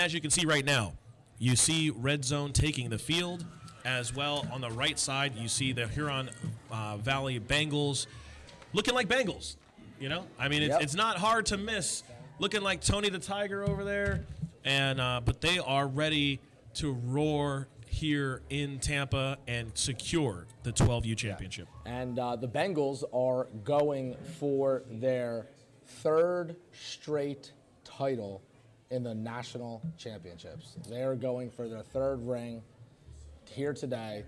as you can see right now, you see Red Zone taking the field. As well, on the right side, you see the Huron Valley Bengals looking like Bengals. You know, I mean, it's not hard to miss. Looking like Tony the Tiger over there, and but they are ready to roar here in Tampa and secure the 12U championship. And the Bengals are going for their third straight title in the national championships. They are going for their third ring here today,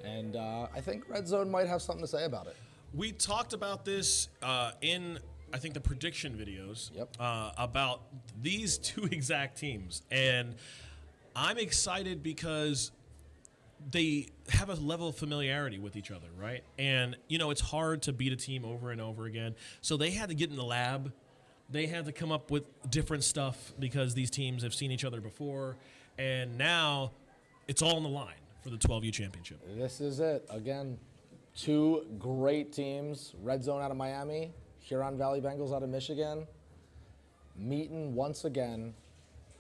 and I think Red Zone might have something to say about it. We talked about this in, I think, the prediction videos about these two exact teams, and I'm excited because they have a level of familiarity with each other, right? And, you know, it's hard to beat a team over and over again, so they had to get in the lab. They had to come up with different stuff because these teams have seen each other before, and now it's all on the line for the 12U championship. This is it. Again, two great teams, Red Zone out of Miami, Huron Valley Bengals out of Michigan, meeting once again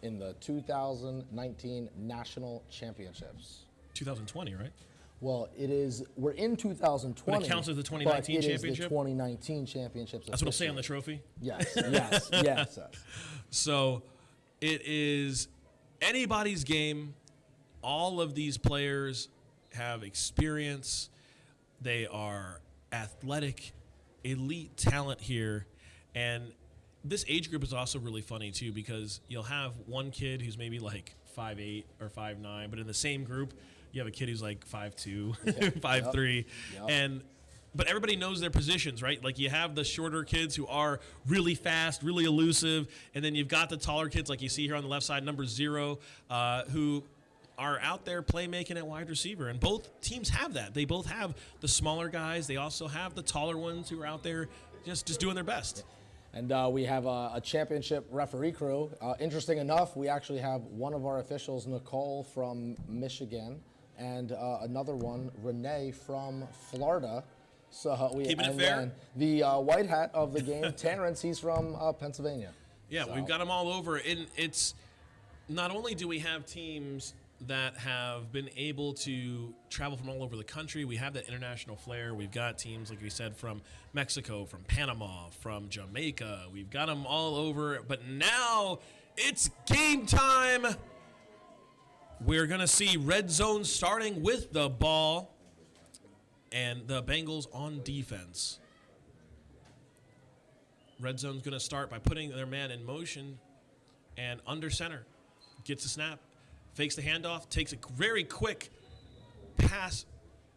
in the 2019 National Championships. 2020, right? Well, it is. We're in 2020. But it counts as the 2019 but it championship? is the 2019 championships. That's what it'll say on the trophy? Yes, yes, yes. So it is anybody's game. All of these players have experience. They are athletic, elite talent here. And this age group is also really funny, too, because you'll have one kid who's maybe like 5'8 or 5'9", but in the same group, you have a kid who's like 5'2", 5'3", but everybody knows their positions, right? Like you have the shorter kids who are really fast, really elusive, and then you've got the taller kids like you see here on the left side, number 0, who are out there playmaking at wide receiver, and both teams have that. They both have the smaller guys. They also have the taller ones who are out there just doing their best. And we have a championship referee crew. Interesting enough, we actually have one of our officials, Nicole from Michigan, and another one, Renee from Florida. So we keeping it fair. The white hat of the game, Terrence, he's from Pennsylvania. Yeah, so we've got them all over. And it's not only do we have teams that have been able to travel from all over the country. We have that international flair. We've got teams, like we said, from Mexico, from Panama, from Jamaica. We've got them all over. But now it's game time. We're going to see Red Zone starting with the ball and the Bengals on defense. Red Zone's going to start by putting their man in motion and under center. Gets the snap. Fakes the handoff, takes a very quick pass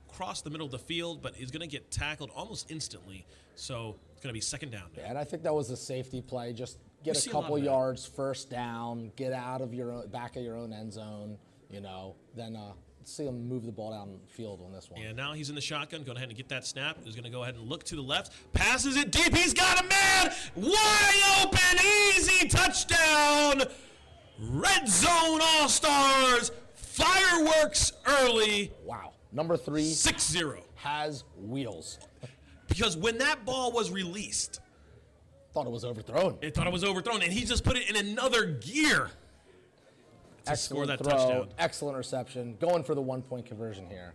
across the middle of the field, but is going to get tackled almost instantly. So it's going to be second down. Yeah, and I think that was a safety play. Just get a couple yards, first down, get out of your own, back of your own end zone, you know, then see him move the ball down the field on this one. Yeah, now he's in the shotgun. Go ahead and get that snap. He's going to go ahead and look to the left. Passes it deep. He's got a man. Wide open. Easy touchdown. Red Zone All-Stars, fireworks early. Wow. Number 3. 6-0. Has wheels. Because when that ball was released. Thought it was overthrown. It thought it was overthrown, and he just put it in another gear to score that touchdown. Excellent reception. Going for the 1-point conversion here.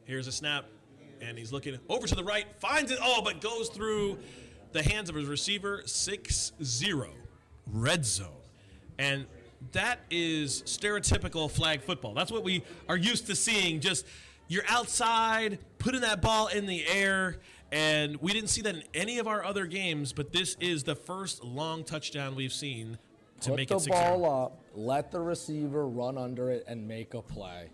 Here's a snap, and he's looking over to the right. Finds it, but goes through the hands of his receiver. 6-0. Red Zone. And that is stereotypical flag football. That's what we are used to seeing. Just you're outside, putting that ball in the air, and we didn't see that in any of our other games, but this is the first long touchdown we've seen to make it 6-0. Put the ball up, let the receiver run under it, and make a play.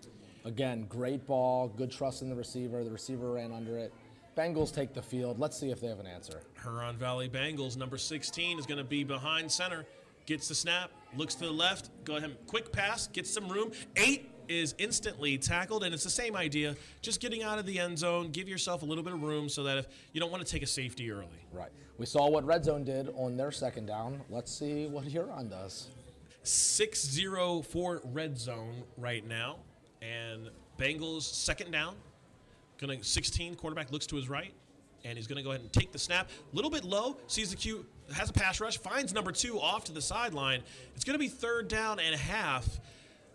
Again, great ball, good trust in the receiver. The receiver ran under it. Bengals take the field. Let's see if they have an answer. Huron Valley Bengals, number 16, is going to be behind center. Gets the snap, looks to the left, go ahead, quick pass, gets some room. 8 is instantly tackled, and it's the same idea. Just getting out of the end zone, give yourself a little bit of room so that if you don't want to take a safety early. Right. We saw what Red Zone did on their second down. Let's see what Huron does. 6-0 for Red Zone right now, and Bengals second down. 16, quarterback looks to his right, and he's going to go ahead and take the snap. A little bit low, sees the cue, has a pass rush, finds number 2 off to the sideline. It's going to be 3rd down and a half,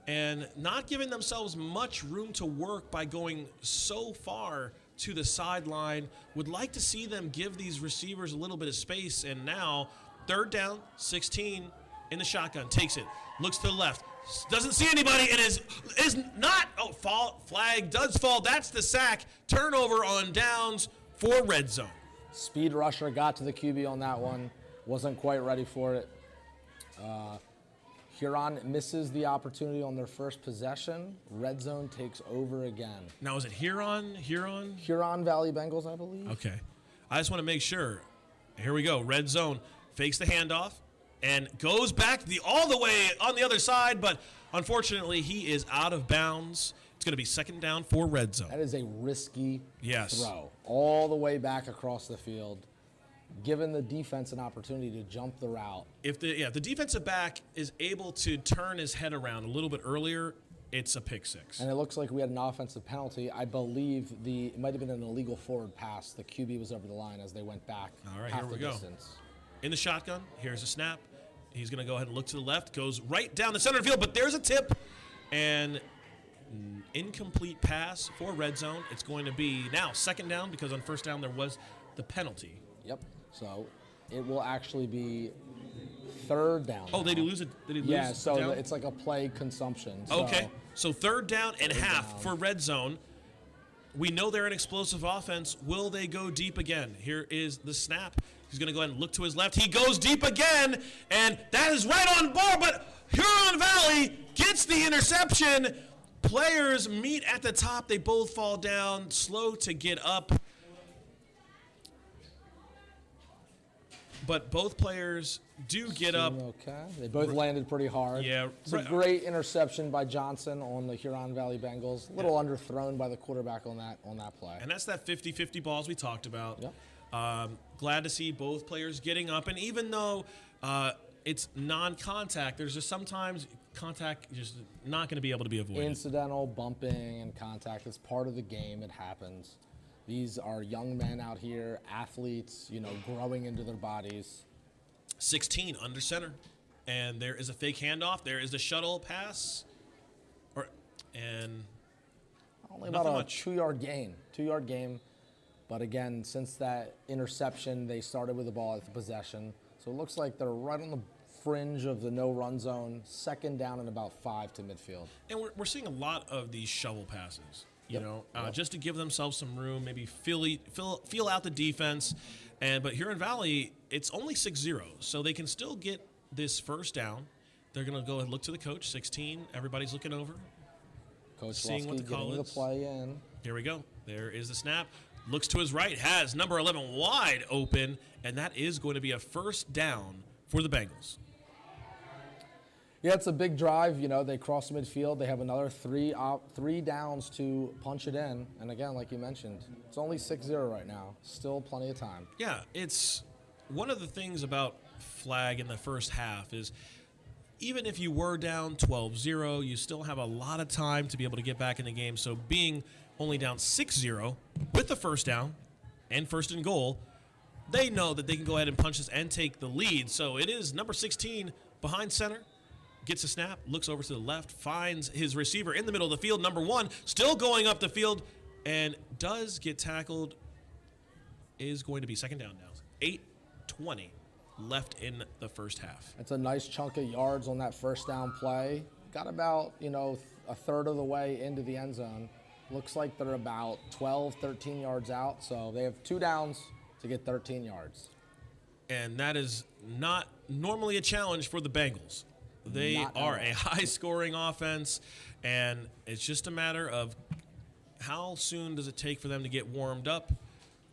and not giving themselves much room to work by going so far to the sideline. Would like to see them give these receivers a little bit of space, and now 3rd down, 16 in the shotgun, takes it, looks to the left, doesn't see anybody, and is not, flag does fall. That's the sack. Turnover on downs for red zone. Speed rusher got to the QB on that one. Wasn't quite ready for it. Huron misses the opportunity on their first possession. Red zone takes over again. Now, is it Huron? Huron Valley Bengals, I believe. Okay. I just want to make sure. Here we go. Red zone fakes the handoff and goes back all the way on the other side, but unfortunately he is out of bounds. It's going to be 2nd down for red zone. That is a risky throw. All the way back across the field, giving the defense an opportunity to jump the route. If the defensive back is able to turn his head around a little bit earlier, it's a pick 6. And it looks like we had an offensive penalty. I believe it might have been an illegal forward pass. The QB was over the line as they went back. All right, half here we the go. distance. In the shotgun, here's a snap. He's going to go ahead and look to the left, goes right down the center field, but there's a tip, and incomplete pass for red zone. It's going to be now 2nd down because on 1st down there was the penalty. Yep. So it will actually be 3rd down. Oh, they lose it? Did he lose? Yeah, so down? it's like a play consumption. So okay, so 3rd down and half for red zone. We know they're an explosive offense. Will they go deep again? Here is the snap. He's going to go ahead and look to his left. He goes deep again, and that is right on board, but Huron Valley gets the interception. Players meet at the top. They both fall down, slow to get up. But both players do get up. Okay. They both landed pretty hard. Yeah. It's a great interception by Johnson on the Huron Valley Bengals. A little underthrown by the quarterback on that play. And that's that 50-50 balls we talked about. Yep. Glad to see both players getting up. And even though it's non-contact, there's just sometimes contact just not going to be able to be avoided. Incidental bumping and contact. It's part of the game. It happens. These are young men out here, athletes, growing into their bodies. 16 under center. And there is a fake handoff. There is the shuttle pass. Only about a 2-yard gain. 2-yard gain. But again, since that interception, they started with the ball at the possession. So it looks like they're right on the fringe of the no-run zone, 2nd down and about 5 to midfield. And we're seeing a lot of these shovel passes, just to give themselves some room, maybe feel out the defense. But Huron Valley, it's only 6-0, so they can still get this 1st down. They're going to go and look to the coach, 16. Everybody's looking over. Coach seeing what the call getting is. The play in. Here we go. There is the snap. Looks to his right, has number 11 wide open, and that is going to be a 1st down for the Bengals. Yeah, it's a big drive. They cross midfield. They have another 3 downs to punch it in. And again, like you mentioned, it's only 6-0 right now. Still plenty of time. Yeah, it's one of the things about flag in the first half is even if you were down 12-0, you still have a lot of time to be able to get back in the game. So being only down 6-0 with the 1st down and 1st and goal, they know that they can go ahead and punch this and take the lead. So it is number 16 behind center, gets a snap, looks over to the left, finds his receiver in the middle of the field, number 1, still going up the field, and does get tackled, is going to be 2nd down now. 8:20 left in the first half. It's a nice chunk of yards on that 1st down play. Got about, a third of the way into the end zone. Looks like they're about 12, 13 yards out. So they have 2 downs to get 13 yards. And that is not normally a challenge for the Bengals. They are a high-scoring offense, and it's just a matter of how soon does it take for them to get warmed up.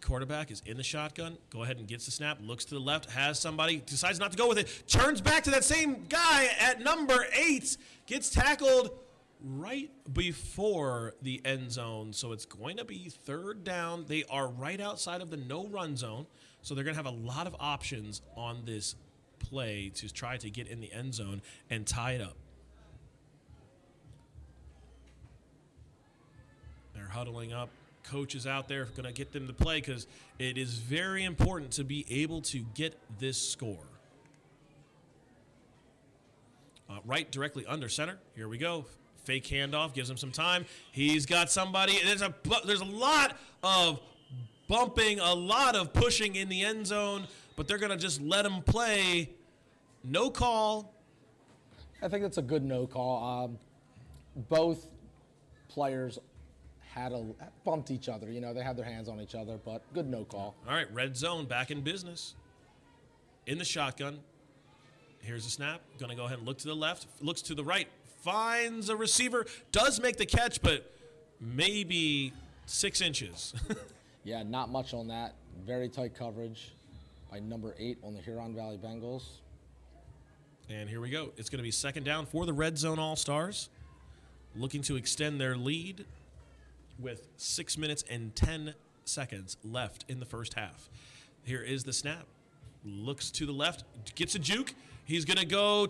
Quarterback is in the shotgun, go ahead and gets the snap, looks to the left, has somebody, decides not to go with it, turns back to that same guy at number 8, gets tackled right before the end zone. So it's going to be 3rd down. They are right outside of the no-run zone, so they're going to have a lot of options on this play to try to get in the end zone and tie it up. They're huddling up, Coach is out there going to get them to play because it is very important to be able to get this score. Right directly under center. Here we go. Fake handoff gives him some time. He's got somebody. There's a lot of bumping, a lot of pushing in the end zone, but they're going to just let him play. No call. I think that's a good no call. Both players bumped each other. You know, they had their hands on each other, but good no call. All right, red zone back in business. In the shotgun. Here's the snap. Going to go ahead and look to the left. Looks to the right. Finds a receiver. Does make the catch, but maybe 6 inches. Yeah, not much on that. Very tight coverage by number 8 on the Huron Valley Bengals. And here we go. It's going to be second down for the Red Zone All-Stars. Looking to extend their lead with 6 minutes and 10 seconds left in the first half. Here is the snap. Looks to the left. Gets a juke. He's going to go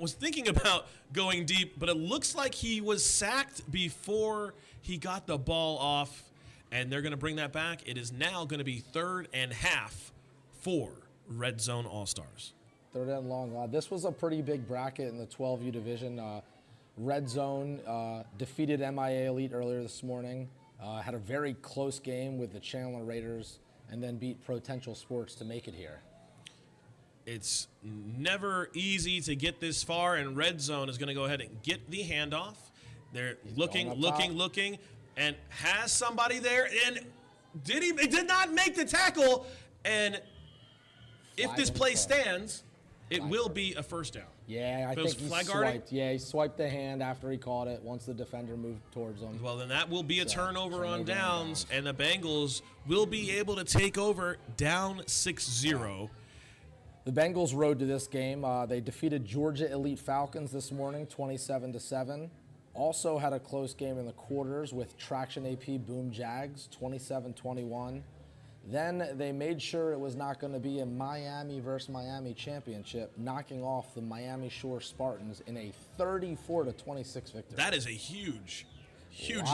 was thinking about going deep, but it looks like he was sacked before he got the ball off, and they're going to bring that back. It is now going to be 3rd and half for Red Zone All-Stars. 3rd and long. This was a pretty big bracket in the 12U division. Red Zone defeated MIA Elite earlier this morning. Had a very close game with the Chandler Raiders, and then beat Potential Sports to make it here. It's never easy to get this far, and Red Zone is going to go ahead and get the handoff. They're looking, and has somebody there, and he did not make the tackle, and if this play stands, it will be a first down. Yeah, I think he swiped. Yeah, he swiped the hand after he caught it once the defender moved towards him. Well, then that will be a turnover on downs, and the Bengals will be able to take over down 6-0. The Bengals rode to this game. They defeated Georgia Elite Falcons this morning, 27-7. Also had a close game in the quarters with Traction AP Boom Jags, 27-21. Then they made sure it was not going to be a Miami versus Miami championship, knocking off the Miami Shore Spartans in a 34-26 victory. That is a huge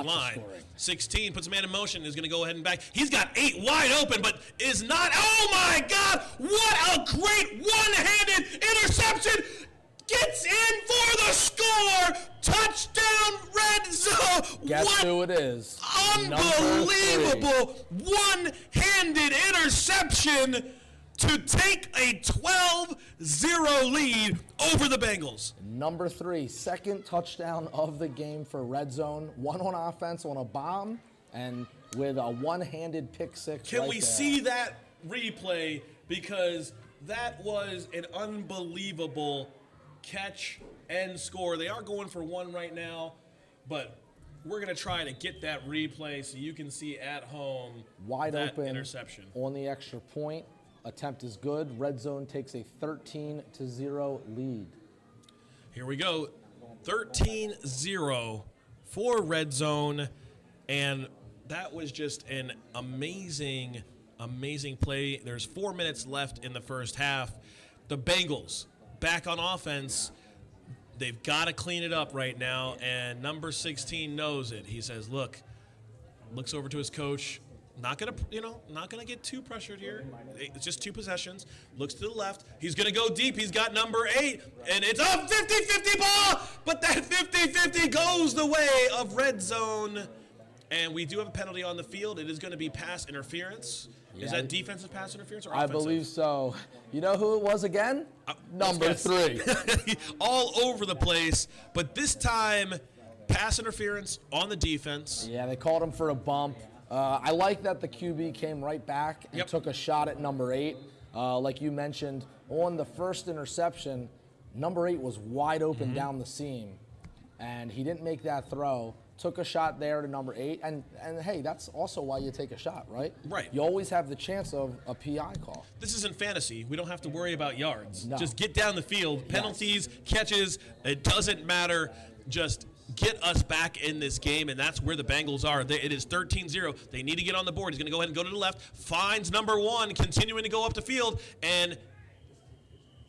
line. 16 puts a man in motion, is going to go ahead and back. He's got 8 wide open, but is not. Oh my God! What a great one-handed interception! Gets in for the score! Touchdown, Red Zone! Guess who it is? Unbelievable one-handed interception to take a 12-0 lead over the Bengals. Number 3, second touchdown of the game for Red Zone. One on offense on a bomb, and with a one-handed pick six. Can we see that replay? Because that was an unbelievable catch and score. They are going for 1 right now, but we're going to try to get that replay so you can see at home wide that open interception on the extra point. Attempt is good. Red Zone takes a 13-0 lead. Here we go. 13-0 for Red Zone. And that was just an amazing play. There's 4 minutes left in the first half. The Bengals back on offense. They've got to clean it up right now. And number 16 knows it. He says, looks over to his coach. Not gonna get too pressured here. It's just 2 possessions. Looks to the left. He's gonna go deep. He's got number 8, and it's a 50-50 ball. But that 50-50 goes the way of Red Zone, and we do have a penalty on the field. It is going to be pass interference. Yeah. Is that defensive pass interference or offensive? I believe so. You know who it was again? Number 3. All over the place, but this time pass interference on the defense. Yeah, they called him for a bump. I like that the QB came right back and took a shot at number 8. Like you mentioned, on the first interception, number 8 was wide open down the seam, and he didn't make that throw. Took a shot there to number 8, and hey, that's also why you take a shot, right? Right. You always have the chance of a PI call. This isn't fantasy. We don't have to worry about yards. No. Just get down the field. Penalties, catches, it doesn't matter. Just get us back in this game, and that's where the Bengals are. It is 13-0. They need to get on the board. He's going to go ahead and go to the left. Finds number 1, continuing to go up the field, and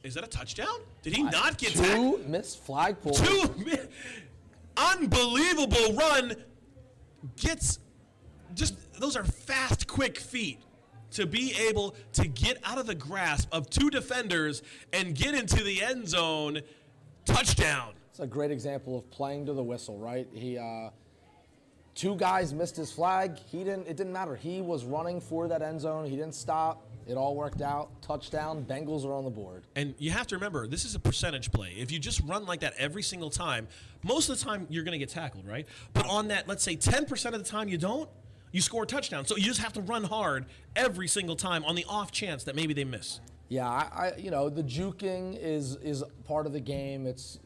is that a touchdown? Did he not get tackled? 2 missed flagpole. Unbelievable run. Gets just those are fast, quick feet to be able to get out of the grasp of two defenders and get into the end zone. Touchdown. It's a great example of playing to the whistle, right? Two guys missed his flag. It didn't matter. He was running for that end zone. He didn't stop. It all worked out. Touchdown. Bengals are on the board. And you have to remember, this is a percentage play. If you just run like that every single time, most of the time you're going to get tackled, right? But on that, let's say 10% of the time you don't, you score a touchdown. So you just have to run hard every single time on the off chance that maybe they miss. Yeah, the juking is part of the game. It's,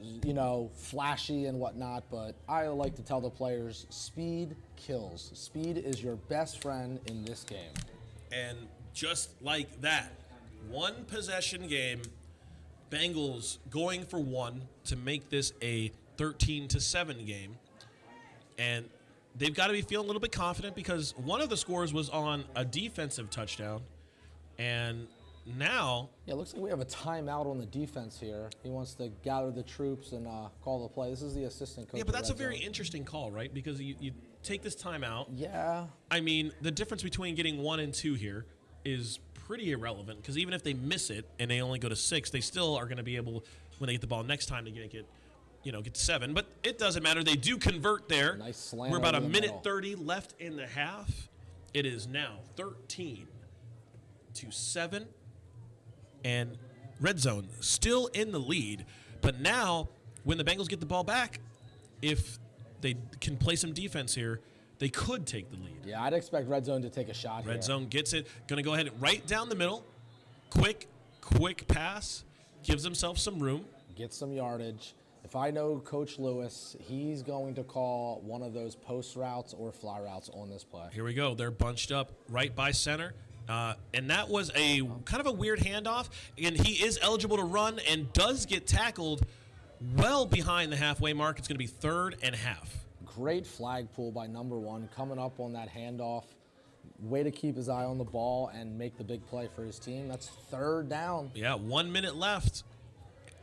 flashy and whatnot, but I like to tell the players, speed kills. Speed is your best friend in this game. And just like that, one possession game, Bengals going for one to make this a 13-7 game. And they've got to be feeling a little bit confident because one of the scores was on a defensive touchdown. And now, yeah, it looks like we have a timeout on the defense here. He wants to gather the troops and call the play. This is the assistant coach. Yeah, but that's a very interesting call, right? Because you take this timeout. Yeah. I mean, the difference between getting 1 and 2 here is pretty irrelevant because even if they miss it and they only go to 6, they still are going to be able, when they get the ball next time, to get to 7. But it doesn't matter. They do convert there. Nice slam. We're about a minute middle. 30 left in the half. It is now 13-7. And red zone still in the lead. But now, when the Bengals get the ball back, if they can play some defense here, they could take the lead. Yeah, I'd expect red zone to take a shot here. Red zone gets it. Going to go ahead and right down the middle. Quick pass. Gives himself some room. Get some yardage. If I know Coach Lewis, he's going to call one of those post routes or fly routes on this play. Here we go. They're bunched up right by center. And that was a kind of a weird handoff. And he is eligible to run and does get tackled well behind the halfway mark. It's going to be 3rd and half. Great flag pull by number 1 coming up on that handoff. Way to keep his eye on the ball and make the big play for his team. That's 3rd down. Yeah, 1 minute left.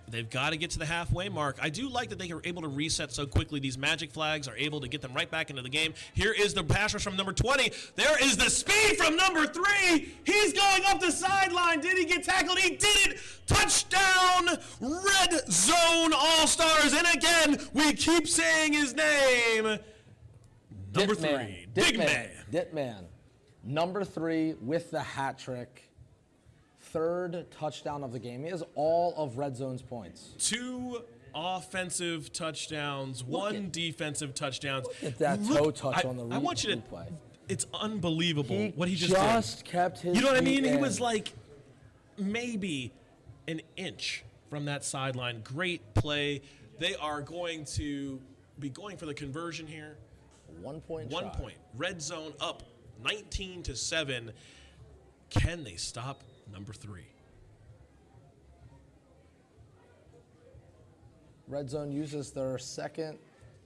They've got to get to the halfway mark. I do like that they are able to reset so quickly. These magic flags are able to get them right back into the game. Here is the pass rush from number 20. There is the speed from number 3. He's going up the sideline. Did he get tackled? He did it. Touchdown, Red Zone All-Stars. And again, we keep saying his name. Number 3, Big Man. Ditman. Number 3 with the hat trick. 3rd touchdown of the game. He has all of Red Zone's points. 2 offensive touchdowns, 1 defensive touchdowns. Look at that toe touch on the I want you to. replay. It's unbelievable what he just did. Kept his You know what I feet mean? in. He was like maybe an inch from that sideline. Great play. They are going to be going for the conversion here. 1 point. 1 point. Red Zone up 19-7. Can they stop number 3? Red Zone uses their 2nd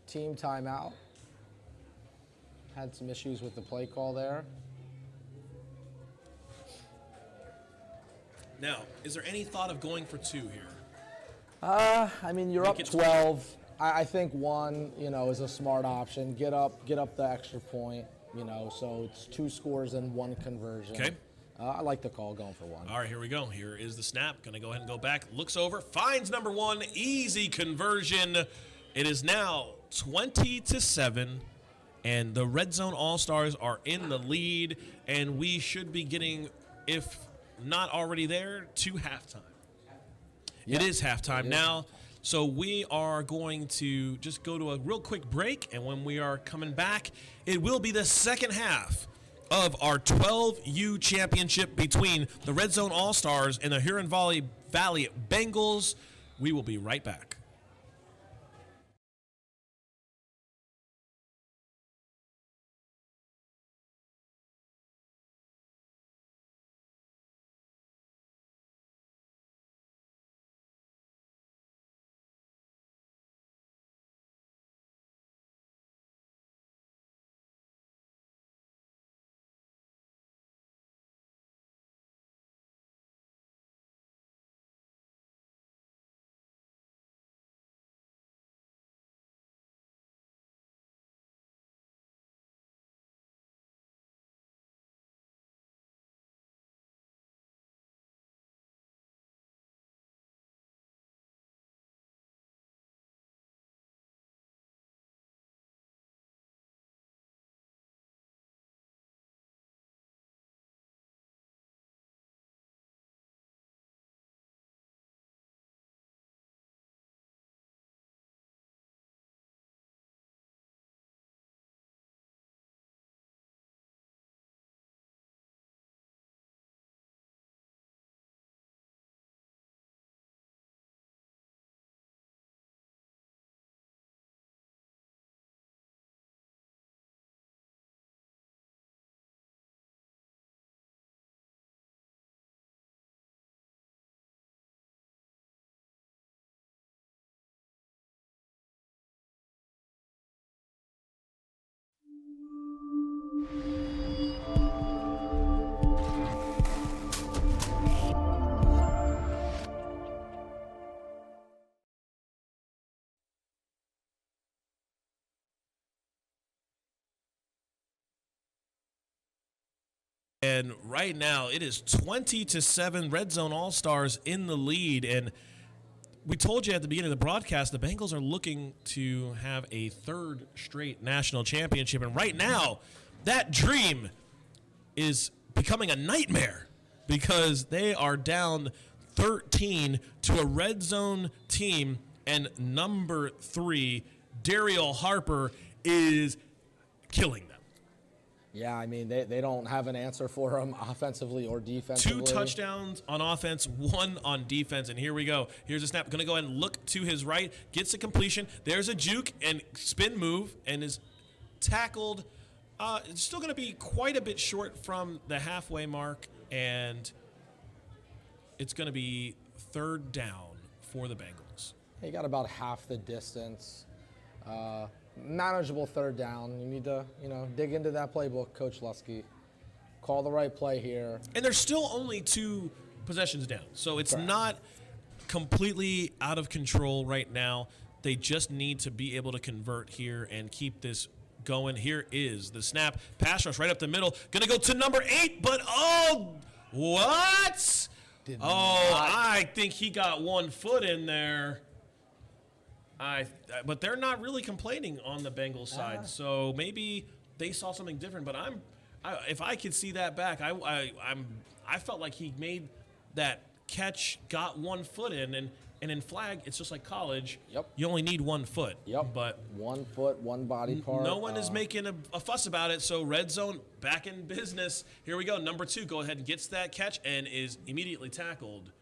team timeout. Had some issues with the play call there. Now, is there any thought of going for 2 here? I mean, you're Make up it 12. I think 1, is a smart option. Get up the extra point, so it's 2 scores and 1 conversion. Okay. I like the call going for 1. All right, here we go. Here is the snap. Going to go ahead and go back. Looks over. Finds number 1. Easy conversion. It is now 20-7. And the Red Zone All-Stars are in the lead. And we should be getting, if not already there, to halftime. It is halftime now. So we are going to just go to a real quick break. And when we are coming back, it will be the second half of our 12U championship between the Red Zone All-Stars and the Huron Valley Bengals. We will be right back. And right now it is 20-7, Red Zone All-Stars in the lead. And we told you at the beginning of the broadcast, the Bengals are looking to have a third straight national championship. And right now, that dream is becoming a nightmare because they are down 13 to a Red Zone team. And number 3, Darriel Harper, is killing them. Yeah, I mean, they don't have an answer for him offensively or defensively. 2 touchdowns on offense, 1 on defense, and here we go. Here's a snap. Going to go ahead and look to his right, gets a completion. There's a juke and spin move, and is tackled. It's still going to be quite a bit short from the halfway mark, and it's going to be 3rd down for the Bengals. He got about half the distance. Manageable 3rd down. You need to, dig into that playbook, Coach Lusky. Call the right play here. And there's still only 2 possessions down, so it's Correct. not completely out of control right now. They just need to be able to convert here and keep this going. Here is the snap. Pass rush right up the middle. Going to go to number 8, but what? I think he got 1 foot in there. But they're not really complaining on the Bengals side, so maybe they saw something different. But if I could see that back, I felt like he made that catch, got 1 foot in, and in flag, it's just like college. Yep. You only need 1 foot. Yep. But 1 foot, 1 body part. no one is making a fuss about it. So Red Zone back in business. Here we go. Number 2 go ahead and gets that catch and is immediately tackled.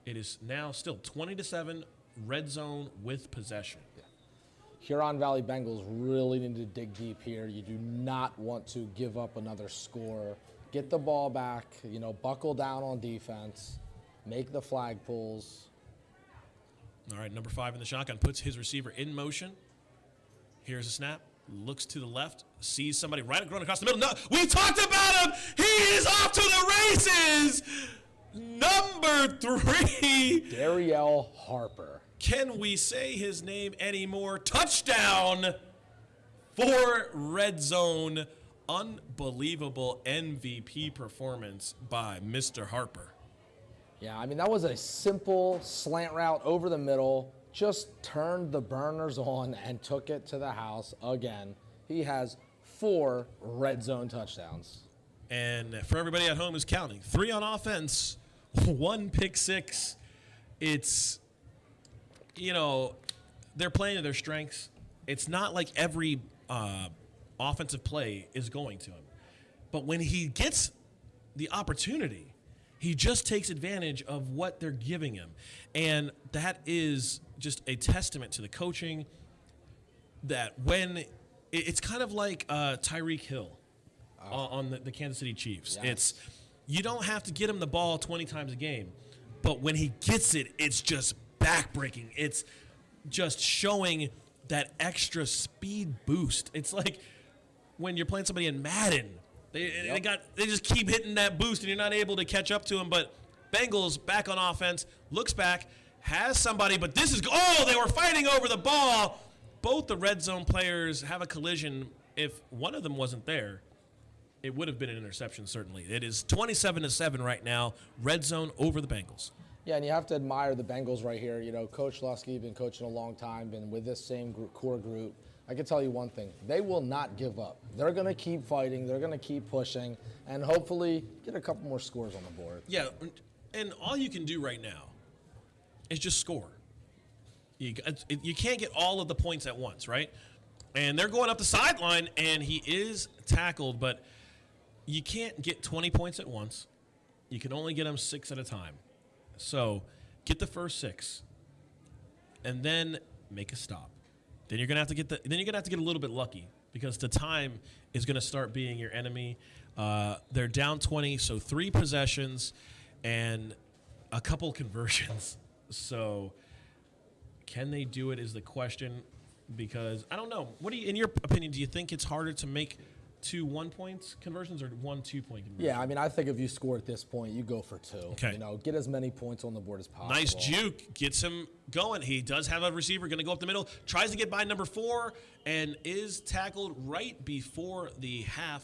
It is now still 20-7. Red Zone with possession. Huron Valley Bengals really need to dig deep here. You do not want to give up another score. Get the ball back, buckle down on defense, make the flag pulls. All right, number 5 in the shotgun puts his receiver in motion. Here's a snap, looks to the left, sees somebody right going across the middle. No, we talked about him. He is off to the races. Number 3, Darriel Harper. Can we say his name anymore? Touchdown for Red Zone. Unbelievable MVP performance by Mr. Harper. Yeah, I mean, that was a simple slant route over the middle. Just turned the burners on and took it to the house again. He has 4 Red Zone touchdowns. And for everybody at home who's counting, 3 on offense, 1 pick 6. It's, they're playing to their strengths. It's not like every offensive play is going to him. But when he gets the opportunity, he just takes advantage of what they're giving him. And that is just a testament to the coaching that when it's kind of like Tyreek Hill on the Kansas City Chiefs. Yes. You don't have to get him the ball 20 times a game, but when he gets it, it's just backbreaking. It's just showing that extra speed boost. It's like when you're playing somebody in Madden. They just keep hitting that boost, and you're not able to catch up to him. But Bengals back on offense, looks back, has somebody, but this is they were fighting over the ball. Both the Red Zone players have a collision. If one of them wasn't there, it would have been an interception, certainly. It is 27-7 right now. Red Zone over the Bengals. Yeah, and you have to admire the Bengals right here. Coach Lusky, been coaching a long time, been with this same core group. I can tell you one thing. They will not give up. They're going to keep fighting. They're going to keep pushing, and hopefully get a couple more scores on the board. Yeah, and all you can do right now is just score. You can't get all of the points at once, right? And they're going up the sideline, and he is tackled, but you can't get 20 points at once. You can only get them 6 at a time. So get the first 6, and then make a stop. Then you're gonna have to get a little bit lucky because the time is gonna start being your enemy. They're down 20, so 3 possessions and a couple conversions. So can they do it is the question, because I don't know. In your opinion, do you think it's harder to make 2 1-point conversions or 1 2-point conversions? Yeah, I mean, I think if you score at this point, you go for 2. Okay. Get as many points on the board as possible. Nice juke. Gets him going. He does have a receiver going to go up the middle. Tries to get by number 4 and is tackled right before the half.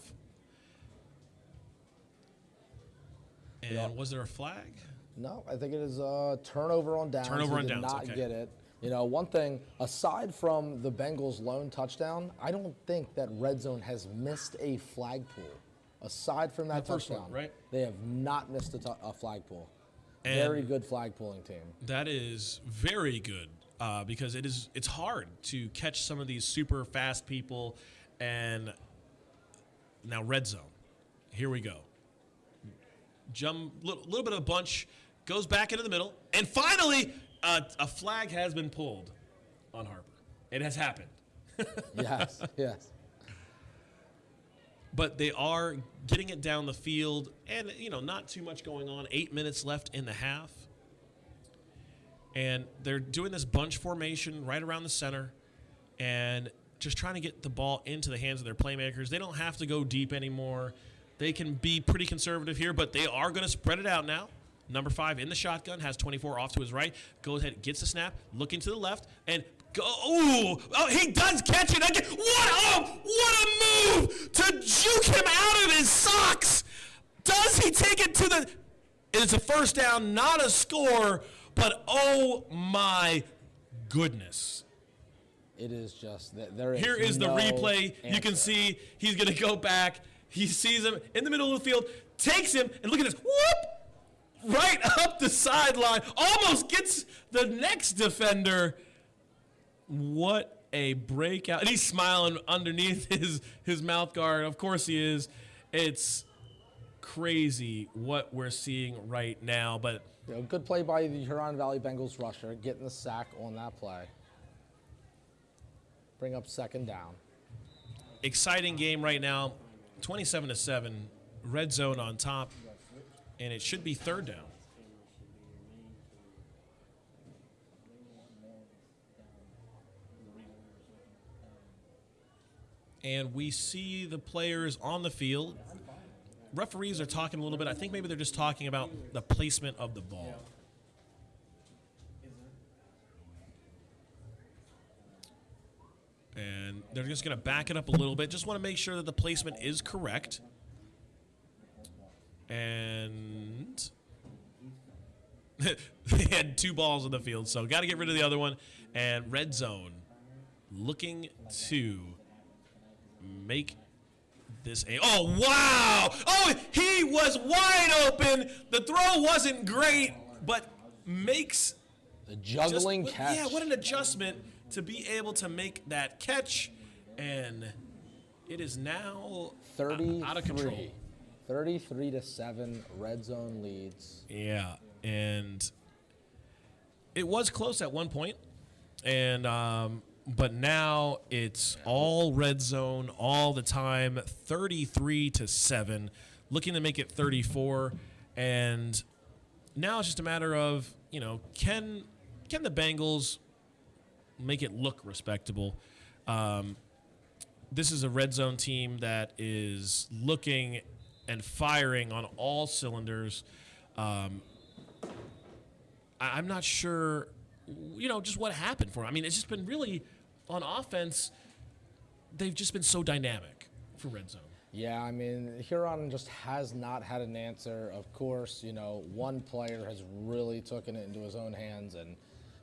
And was there a flag? No, I think it is a turnover on downs. Turnover on did downs, not okay. get it. You know, one thing, aside from the Bengals' lone touchdown, I don't think that Red Zone has missed a flag pool. Aside from that The first touchdown, one, right? They have not missed a flag pool. And very good flag pooling team. That is very good because it's hard to catch some of these super fast people. And now Red Zone. Here we go. Jump, little bit of a bunch, goes back into the middle, and finally a flag has been pulled on Harper. It has happened. Yes, yes. But they are getting it down the field, and, you know, not too much going on. 8 minutes left in the half. And they're doing this bunch formation right around the center and just trying to get the ball into the hands of their playmakers. They don't have to go deep anymore. They can be pretty conservative here, but they are going to spread it out now. Number 5 in the shotgun, has 24 off to his right. Goes ahead, gets the snap, looking to the left, and go. Ooh, oh, he does catch it again. What a move to juke him out of his socks. Does he take it to the? It's a first down, not a score, but oh my goodness. It is just that there is. Here is the no replay. answer. You can see he's going to go back. He sees him in the middle of the field, takes him, and look at this. Whoop! Right up the sideline. Almost gets the next defender. What a breakout. And he's smiling underneath his mouth guard. Of course he is. It's crazy what we're seeing right now. But You know, good play by the Huron Valley Bengals rusher, getting the sack on that play. Bring up second down. exciting game right now. 27-7. Red zone on top. And it should be third down. And we see the players on the field. Referees are talking a little bit. I think maybe they're just talking about the placement of the ball. And they're just going to back it up a little bit. Just want to make sure that the placement is correct. And they had two balls on the field, so got to get rid of the other one. And red zone looking to make this a... Oh, wow! Oh, he was wide open. The throw wasn't great, but makes... The juggling catch. Yeah, what an adjustment to be able to make that catch. And it is now out of control. 33-7, red zone leads. Yeah, and it was close at one point, and but now it's all red zone all the time. 33-7, looking to make it 34, and now it's just a matter of, you know, can the Bengals make it look respectable? This is a red zone team that is looking and firing on all cylinders. I'm not sure, you know, just what happened for them. I mean, it's just been really, on offense, they've just been so dynamic for red zone. Yeah, I mean, Huron just has not had an answer. Of course, you know, one player has really taken it into his own hands and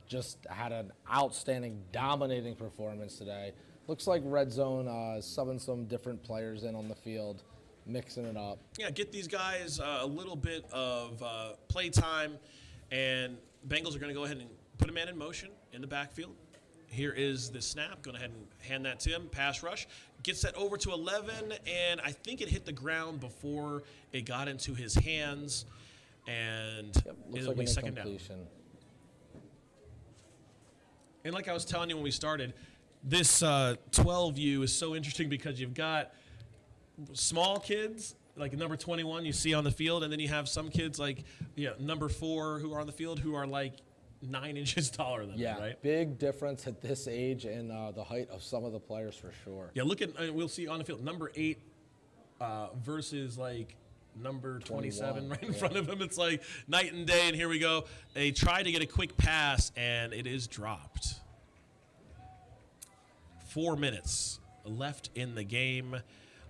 just had an outstanding, dominating performance today. Looks like red zone is subbing some different players in on the field, mixing it up. Yeah, get these guys a little bit of play time, and Bengals are going to go ahead and put a man in motion in the backfield. Here is the snap. Going ahead and hand that to him. Pass rush. Gets that over to 11, and I think it hit the ground before it got into his hands, and it'll be second down. And like I was telling you when we started, this 12U is so interesting because you've got small kids, like number 21 you see on the field, and then you have some kids like number 4 who are on the field who are like 9 inches taller than them, right? Big difference at this age in the height of some of the players for sure. Yeah, look at, we'll see on the field, number 8 versus like number 27 right in front of him. It's like night and day, and here we go. They try to get a quick pass, and it is dropped. 4 minutes left in the game.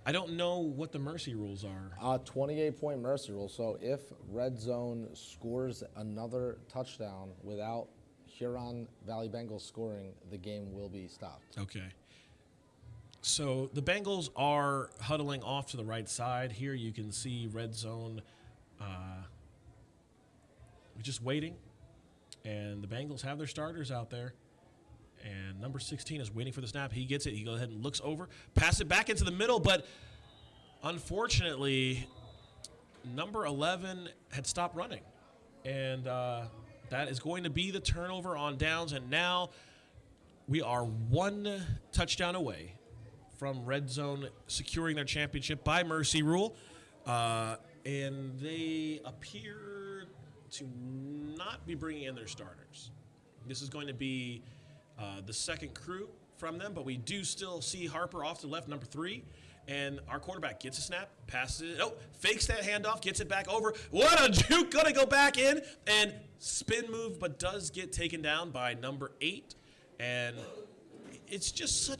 I don't know what the mercy rules are. 28-point mercy rule. So if Red Zone scores another touchdown without Huron Valley Bengals scoring, the game will be stopped. Okay. So the Bengals are huddling off to the right side. Here you can see Red Zone just waiting. And the Bengals have their starters out there. And number 16 is waiting for the snap. He gets it. He goes ahead and looks over, pass it back into the middle. But unfortunately, number 11 had stopped running. And that is going to be the turnover on downs. And now we are one touchdown away from Red Zone securing their championship by mercy rule. And they appear to not be bringing in their starters. This is going to be the second crew from them, but we do still see Harper off to the left, number 3. And our quarterback gets a snap, passes it, fakes that handoff, gets it back over. What a juke, gonna go back in and spin move, but does get taken down by number 8. And it's just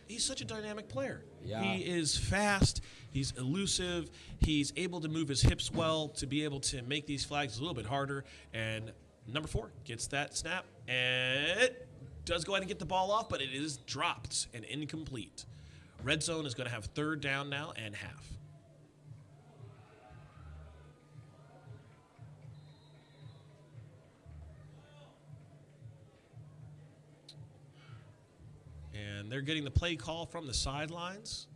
he's such a dynamic player. Yeah. He is fast, he's elusive, he's able to move his hips well to be able to make these flags a little bit harder. And number 4 gets that snap, and it does go ahead and get the ball off, but it is dropped and incomplete. Red Zone is going to have third down now and half. And they're getting the play call from the sidelines.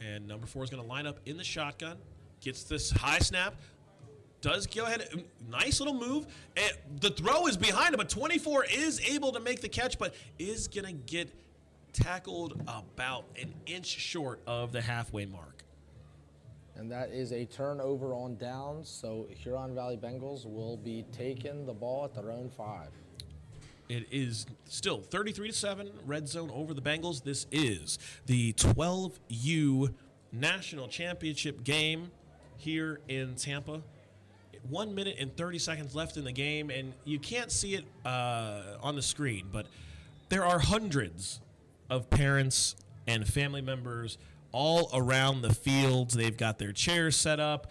And number 4 is going to line up in the shotgun. Gets this high snap. Does go ahead. Nice little move. And the throw is behind him, but 24 is able to make the catch, but is going to get tackled about an inch short of the halfway mark. And that is a turnover on downs, so Huron Valley Bengals will be taking the ball at their own 5. It is still 33-7, Red Zone over the Bengals. This is the 12U National Championship game here in Tampa. 1 minute and 30 seconds left in the game, and you can't see it on the screen, but there are hundreds of parents and family members all around the fields. They've got their chairs set up.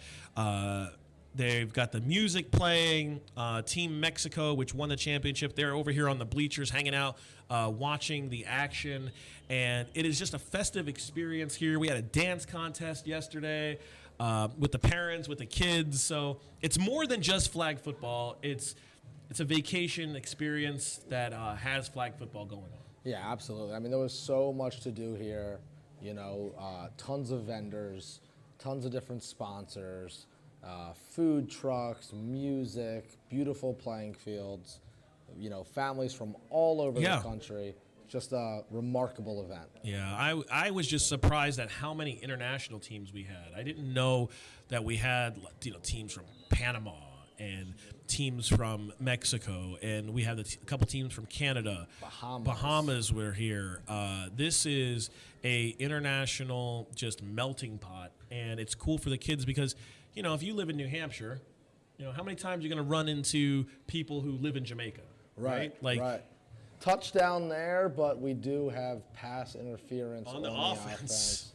They've got the music playing. Team Mexico, which won the championship, they're over here on the bleachers hanging out, watching the action. And it is just a festive experience here. We had a dance contest yesterday with the parents, with the kids. So it's more than just flag football. It's a vacation experience that has flag football going on. Yeah, absolutely. I mean, there was so much to do here. You know, tons of vendors, tons of different sponsors, food trucks, music, beautiful playing fields, you know, families from all over the country. Just a remarkable event. Yeah, I was just surprised at how many international teams we had. I didn't know that we had, you know, teams from Panama and teams from Mexico, and we have a couple teams from Canada. Bahamas were here. This is a international just melting pot, and it's cool for the kids because, you know, if you live in New Hampshire, you know, how many times are you going to run into people who live in Jamaica? Right. Like, right. Touchdown there, but we do have pass interference on the offense.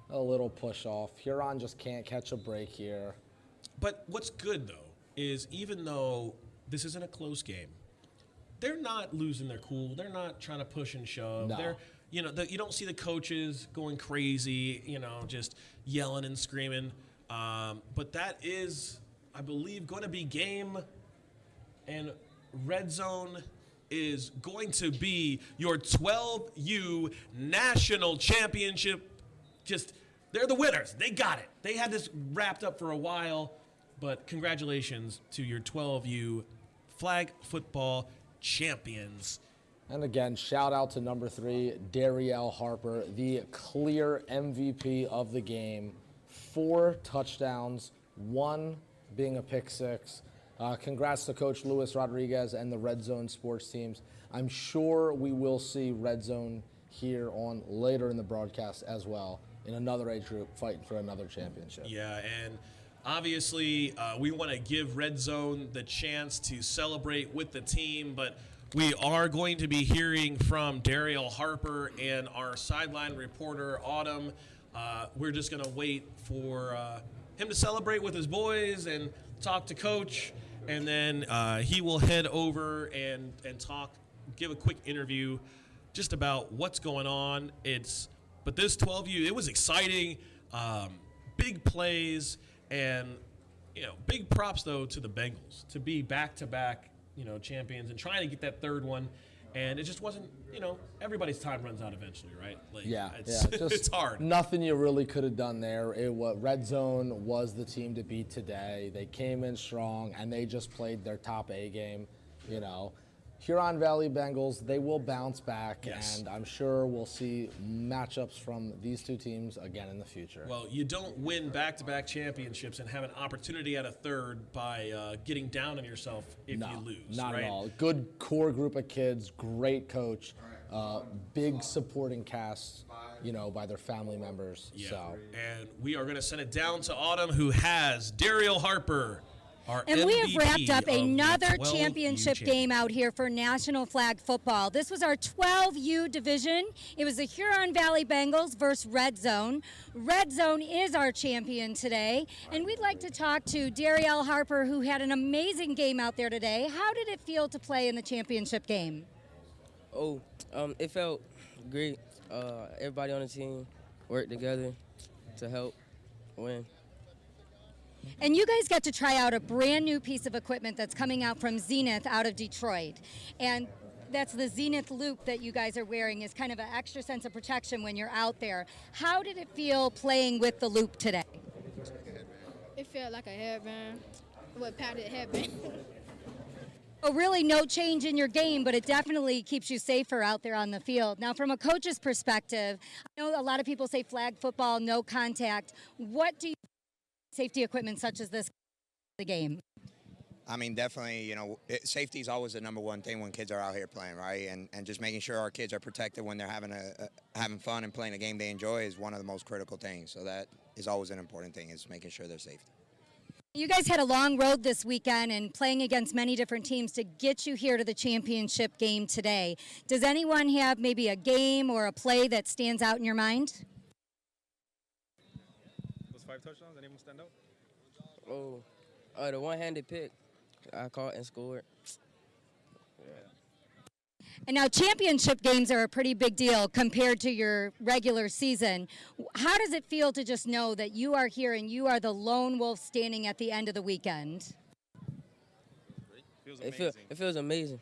A little push off. Huron just can't catch a break here. But what's good, though, is even though this isn't a close game, they're not losing their cool. They're not trying to push and shove. No. They're, you know, you don't see the coaches going crazy, you know, just yelling and screaming. But that is, I believe, going to be game, and Red Zone is going to be your 12U National Championship. Just, they're the winners. They got it. They had this wrapped up for a while. But congratulations to your 12U flag football champions. And again, shout out to number 3, Darriel Harper, the clear MVP of the game. 4 touchdowns, 1 being a pick 6. Congrats to Coach Luis Rodriguez and the Red Zone sports teams. I'm sure we will see Red Zone here on later in the broadcast as well in another age group fighting for another championship. Yeah, and obviously, we want to give Red Zone the chance to celebrate with the team, but We are going to be hearing from Darriel Harper and our sideline reporter, Autumn. We're just going to wait for him to celebrate with his boys and talk to Coach, and then he will head over and talk, give a quick interview just about what's going on. But this 12U, it was exciting, big plays, and big props though to the Bengals to be back-to-back champions and trying to get that third one. And it just wasn't, everybody's time runs out eventually, right? It's hard. Nothing you really could have done there. Red Zone was the team to beat today. They came in strong, and they just played their top A game, Huron Valley Bengals, they will bounce back, yes. And I'm sure we'll see matchups from these two teams again in the future. Well, you don't win back-to-back championships and have an opportunity at a third by getting down on yourself if you lose. Not right? at all. Good core group of kids, great coach, big supporting cast, by their family members. Yeah. So. And we are going to send it down to Autumn, who has Darriel Harper, and we have wrapped up another championship game out here for National Flag Football. This was our 12U division. It was the Huron Valley Bengals versus Red Zone. Red Zone is our champion today. And we'd like to talk to Darriel Harper, who had an amazing game out there today. How did it feel to play in the championship game? It felt great. Everybody on the team worked together to help win. And you guys got to try out a brand new piece of equipment that's coming out from Xenith out of Detroit. And that's the Xenith Loop that you guys are wearing, is kind of an extra sense of protection when you're out there. How did it feel playing with the Loop today? It felt like a headband, padded headband. Oh, really no change in your game, but it definitely keeps you safer out there on the field. Now, from a coach's perspective, I know a lot of people say flag football, no contact. What do you safety equipment such as this the game? I mean, definitely, safety is always the number one thing when kids are out here playing, right? And just making sure our kids are protected when they're having fun and playing a game they enjoy is one of the most critical things. So that is always an important thing, is making sure they're safe. You guys had a long road this weekend and playing against many different teams to get you here to the championship game today. Does anyone have maybe a game or a play that stands out in your mind? 5 touchdowns. Anyone stand out? The one-handed pick I caught and scored. And now championship games are a pretty big deal compared to your regular season. How does it feel to just know that you are here and you are the lone wolf standing at the end of the weekend? It feels amazing.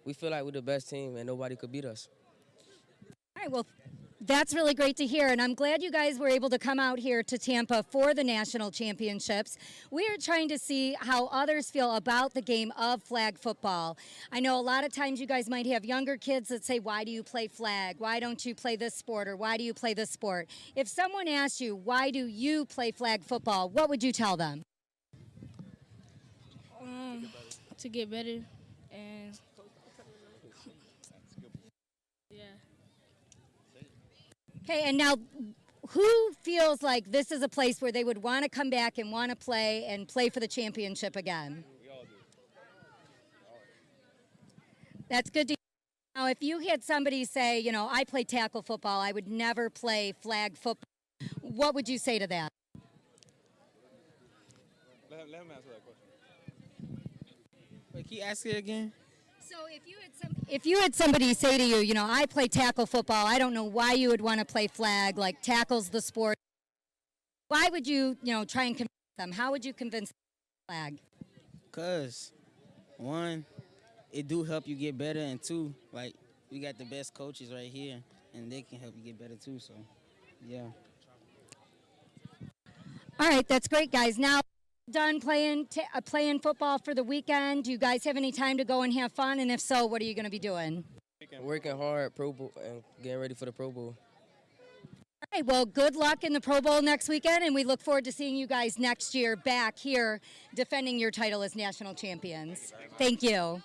We feel like we're the best team and nobody could beat us. All right, well, that's really great to hear, and I'm glad you guys were able to come out here to Tampa for the national championships. We are trying to see how others feel about the game of flag football. I know a lot of times you guys might have younger kids that say, why do you play flag? Why don't you play this sport, or why do you play this sport? If someone asks you, why do you play flag football, what would you tell them? To get better and Okay, and now who feels like this is a place where they would want to come back and want to play for the championship again? We all do. That's good to hear. Now, if you had somebody say, I play tackle football, I would never play flag football, what would you say to that? Let him answer that question. Wait, can you ask it again? So if you had somebody say to you, I play tackle football, I don't know why you would want to play flag, like tackle's the sport. Why would you, try and convince them? How would you convince them to flag? Because, one, it do help you get better, and two, we got the best coaches right here, and they can help you get better too, so, yeah. All right, that's great, guys. Now, done playing football for the weekend. Do you guys have any time to go and have fun? And if so, what are you going to be doing? Working hard, Pro Bowl, and getting ready for the Pro Bowl. All right, well, good luck in the Pro Bowl next weekend, and we look forward to seeing you guys next year back here defending your title as national champions. Thank you.